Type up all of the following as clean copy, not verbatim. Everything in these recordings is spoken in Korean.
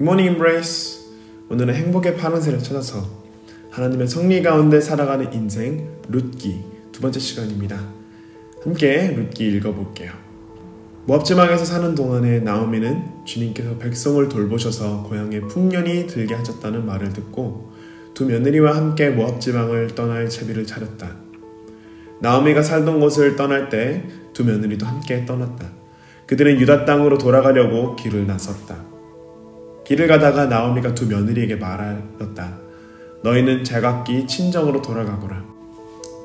굿모닝 임브레이스. 오늘은 행복의 파란새를 찾아서 하나님의 섭리 가운데 살아가는 인생 룻기 두 번째 시간입니다. 함께 룻기 읽어볼게요. 모압 지방에서 사는 동안에 나오미는 주님께서 백성을 돌보셔서 고향에 풍년이 들게 하셨다는 말을 듣고 두 며느리와 함께 모압 지방을 떠날 채비를 차렸다. 나오미가 살던 곳을 떠날 때 두 며느리도 함께 떠났다. 그들은 유다 땅으로 돌아가려고 길을 나섰다. 길을 가다가 나오미가 두 며느리에게 말하였다. 너희는 제각기 친정으로 돌아가거라.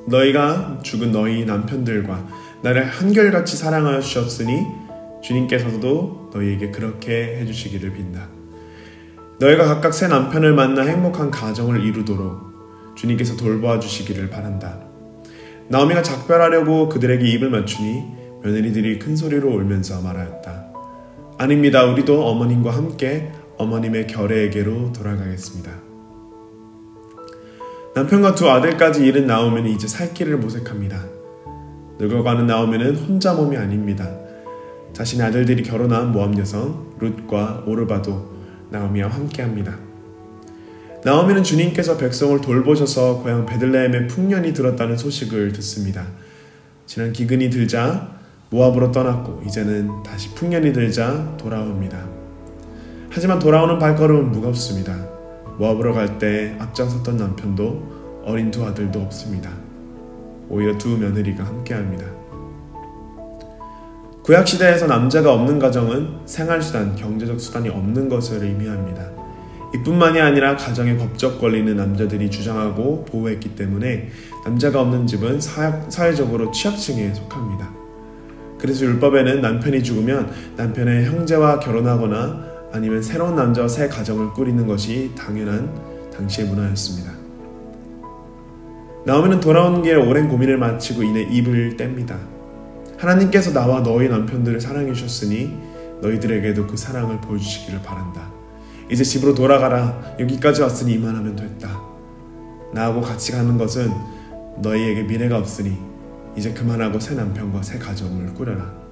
너희가 죽은 너희 남편들과 나를 한결같이 사랑하여 주셨으니 주님께서도 너희에게 그렇게 해주시기를 빈다. 너희가 각각 새 남편을 만나 행복한 가정을 이루도록 주님께서 돌보아 주시기를 바란다. 나오미가 작별하려고 그들에게 입을 맞추니 며느리들이 큰 소리로 울면서 말하였다. 아닙니다. 우리도 어머님과 함께 어머님의 결례에게로 돌아가겠습니다. 남편과 두 아들까지 잃은 나오미는 이제 살 길을 모색합니다. 늙어가는 나오미는 혼자 몸이 아닙니다. 자신의 아들들이 결혼한 모압 여성 룻과 오르바도 나오미와 함께합니다. 나오미는 주님께서 백성을 돌보셔서 고향 베들레헴에 풍년이 들었다는 소식을 듣습니다. 지난 기근이 들자 모압으로 떠났고 이제는 다시 풍년이 들자 돌아옵니다. 하지만 돌아오는 발걸음은 무겁습니다. 모압으로 갈 때 앞장섰던 남편도 어린 두 아들도 없습니다. 오히려 두 며느리가 함께합니다. 구약시대에서 남자가 없는 가정은 생활수단, 경제적 수단이 없는 것을 의미합니다. 이뿐만이 아니라 가정의 법적 권리는 남자들이 주장하고 보호했기 때문에 남자가 없는 집은 사회적으로 취약층에 속합니다. 그래서 율법에는 남편이 죽으면 남편의 형제와 결혼하거나 아니면 새로운 남자와 새 가정을 꾸리는 것이 당연한 당시의 문화였습니다. 나오미는 돌아오는 길에 오랜 고민을 마치고 이내 입을 뗍니다. 하나님께서 나와 너희 남편들을 사랑해 주셨으니 너희들에게도 그 사랑을 보여주시기를 바란다. 이제 집으로 돌아가라. 여기까지 왔으니 이만하면 됐다. 나하고 같이 가는 것은 너희에게 미래가 없으니 이제 그만하고 새 남편과 새 가정을 꾸려라.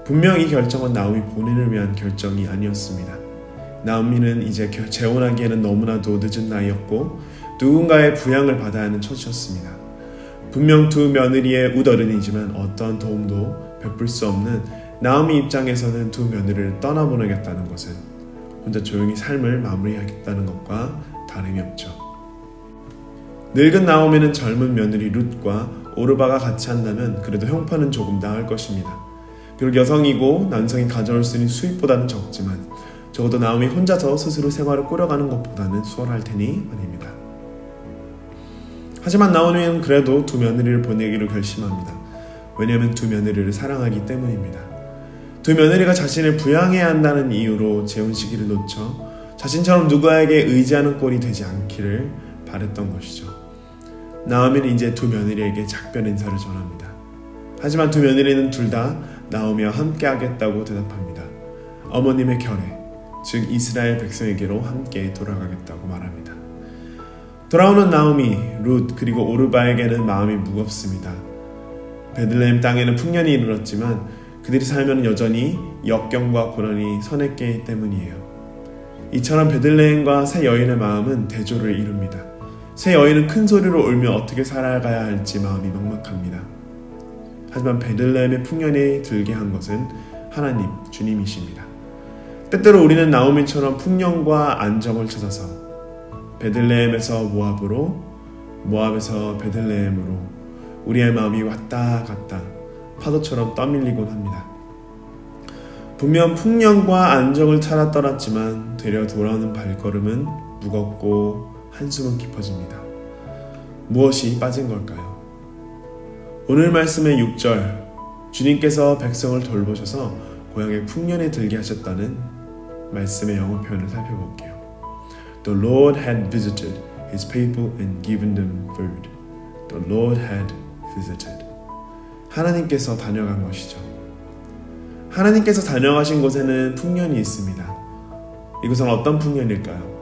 분명 이 결정은 나오미 본인을 위한 결정이 아니었습니다. 나오미는 이제 재혼하기에는 너무나도 늦은 나이였고 누군가의 부양을 받아야 하는 처지였습니다. 분명 두 며느리의 웃어른이지만 어떠한 도움도 베풀 수 없는 나오미 입장에서는 두 며느리를 떠나보내겠다는 것은 혼자 조용히 삶을 마무리하겠다는 것과 다름이 없죠. 늙은 나오미는 젊은 며느리 룻과 오르바가 같이 한다면 그래도 형편은 조금 나을 것입니다. 비록 여성이고 남성이 가져올 수 있는 수입보다는 적지만 적어도 나오미 혼자서 스스로 생활을 꾸려가는 것보다는 수월할 테니 말입니다. 하지만 나오미는 그래도 두 며느리를 보내기로 결심합니다. 왜냐하면 두 며느리를 사랑하기 때문입니다. 두 며느리가 자신을 부양해야 한다는 이유로 재혼 시기를 놓쳐 자신처럼 누구에게 의지하는 꼴이 되지 않기를 바랬던 것이죠. 나오미는 이제 두 며느리에게 작별 인사를 전합니다. 하지만 두 며느리는 둘 다 나오미와 함께 하겠다고 대답합니다. 어머님의 결례, 즉 이스라엘 백성에게로 함께 돌아가겠다고 말합니다. 돌아오는 나오미, 룻 그리고 오르바에게는 마음이 무겁습니다. 베들레헴 땅에는 풍년이 이르렀지만 그들이 살면 여전히 역경과 고난이 선했기 때문이에요. 이처럼 베들레헴과 새 여인의 마음은 대조를 이룹니다. 새 여인은 큰 소리로 울며 어떻게 살아가야 할지 마음이 막막합니다. 하지만 베들레헴의 풍년이 들게 한 것은 하나님, 주님이십니다. 때때로 우리는 나오미처럼 풍년과 안정을 찾아서 베들레헴에서 모압으로, 모압에서 베들레헴으로 우리의 마음이 왔다 갔다 파도처럼 떠밀리곤 합니다. 분명 풍년과 안정을 찾아 떠났지만 되려 돌아오는 발걸음은 무겁고 한숨은 깊어집니다. 무엇이 빠진 걸까요? 오늘 말씀의 6절, 주님께서 백성을 돌보셔서 고향에 풍년이 들게 하셨다는 말씀의 영어 표현을 살펴볼게요. The Lord had visited His people and given them food. The Lord had visited. 하나님께서 다녀간 것이죠. 하나님께서 다녀가신 곳에는 풍년이 있습니다. 이곳은 어떤 풍년일까요?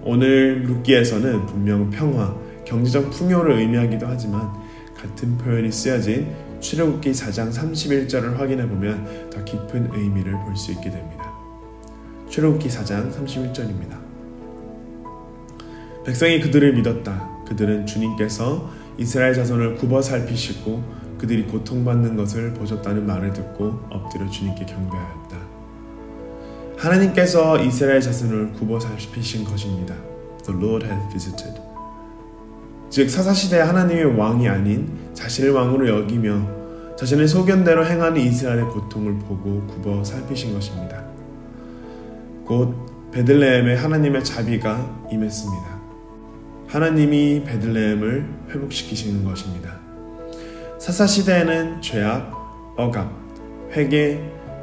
오늘 룻기에서는 분명 평화, 경제적 풍요를 의미하기도 하지만 같은 표현이 쓰여진 출애굽기 4장 31절을 확인해보면 더 깊은 의미를 볼 수 있게 됩니다. 출애굽기 4장 31절입니다. 백성이 그들을 믿었다. 그들은 주님께서 이스라엘 자손을 굽어 살피시고 그들이 고통받는 것을 보셨다는 말을 듣고 엎드려 주님께 경배하였다. 하나님께서 이스라엘 자손을 굽어 살피신 것입니다. The Lord had visited. 즉 사사시대에 하나님의 왕이 아닌 자신을 왕으로 여기며 자신의 소견대로 행하는 이스라엘의 고통을 보고 굽어 살피신 것입니다. 곧 베들레헴에 하나님의 자비가 임했습니다. 하나님이 베들레헴을 회복시키시는 것입니다. 사사시대에는 죄악, 억압, 회개,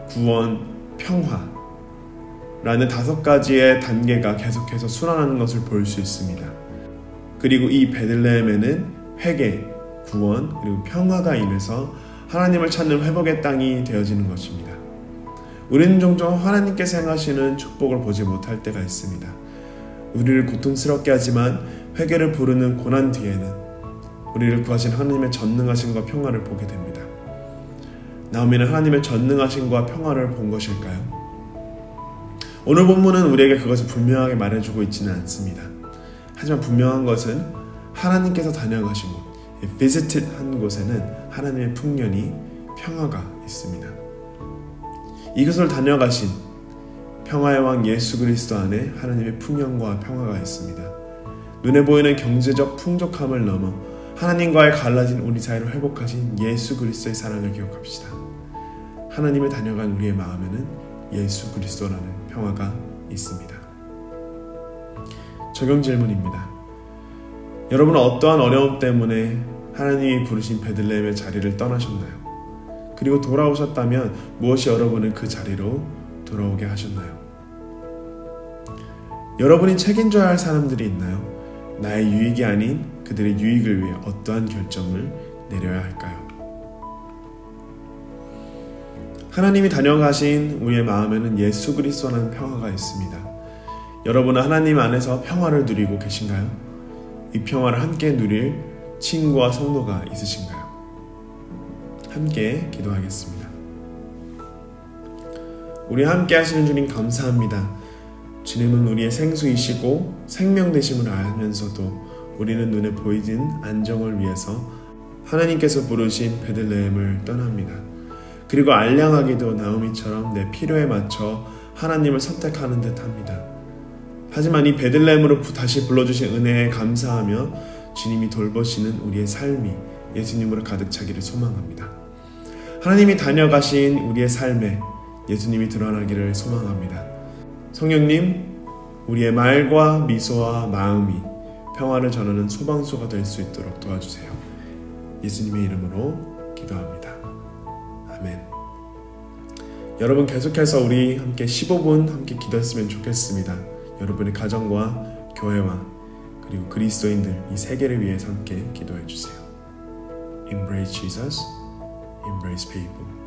구원, 평화라는 5가지의 단계가 계속해서 순환하는 것을 볼 수 있습니다. 그리고 이 베들레헴에는 회개, 구원, 그리고 평화가 임해서 하나님을 찾는 회복의 땅이 되어지는 것입니다. 우리는 종종 하나님께서 행하시는 축복을 보지 못할 때가 있습니다. 우리를 고통스럽게 하지만 회개를 부르는 고난 뒤에는 우리를 구하신 하나님의 전능하심과 평화를 보게 됩니다. 나오미는 하나님의 전능하심과 평화를 본 것일까요? 오늘 본문은 우리에게 그것을 분명하게 말해주고 있지는 않습니다. 하지만 분명한 것은 하나님께서 다녀가신 곳, visited 한 곳에는 하나님의 풍년이 평화가 있습니다. 이곳을 다녀가신 평화의 왕 예수 그리스도 안에 하나님의 풍년과 평화가 있습니다. 눈에 보이는 경제적 풍족함을 넘어 하나님과의 갈라진 우리 사이를 회복하신 예수 그리스도의 사랑을 기억합시다. 하나님의 다녀간 우리의 마음에는 예수 그리스도라는 평화가 있습니다. 적용 질문입니다. 여러분은 어떠한 어려움 때문에 하나님이 부르신 베들레헴의 자리를 떠나셨나요? 그리고 돌아오셨다면 무엇이 여러분을 그 자리로 돌아오게 하셨나요? 여러분이 책임져야 할 사람들이 있나요? 나의 유익이 아닌 그들의 유익을 위해 어떠한 결정을 내려야 할까요? 하나님이 다녀가신 우리의 마음에는 예수 그리스도라는 평화가 있습니다. 여러분은 하나님 안에서 평화를 누리고 계신가요? 이 평화를 함께 누릴 친구와 성도가 있으신가요? 함께 기도하겠습니다. 우리 함께 하시는 주님 감사합니다. 주님은 우리의 생수이시고 생명 되심을 알면서도 우리는 눈에 보이는 안정을 위해서 하나님께서 부르신 베들레헴을 떠납니다. 그리고 알량하게도 나오미처럼 내 필요에 맞춰 하나님을 선택하는 듯 합니다. 하지만 이 베들레헴으로 다시 불러주신 은혜에 감사하며 주님이 돌보시는 우리의 삶이 예수님으로 가득 차기를 소망합니다. 하나님이 다녀가신 우리의 삶에 예수님이 드러나기를 소망합니다. 성령님, 우리의 말과 미소와 마음이 평화를 전하는 소방수가 될 수 있도록 도와주세요. 예수님의 이름으로 기도합니다. 아멘. 여러분 계속해서 우리 함께 15분 함께 기도했으면 좋겠습니다. 여러분의 가정과 교회와 그리고 그리스도인들 이 세계를 위해서 함께 기도해 주세요. Embrace Jesus, embrace people.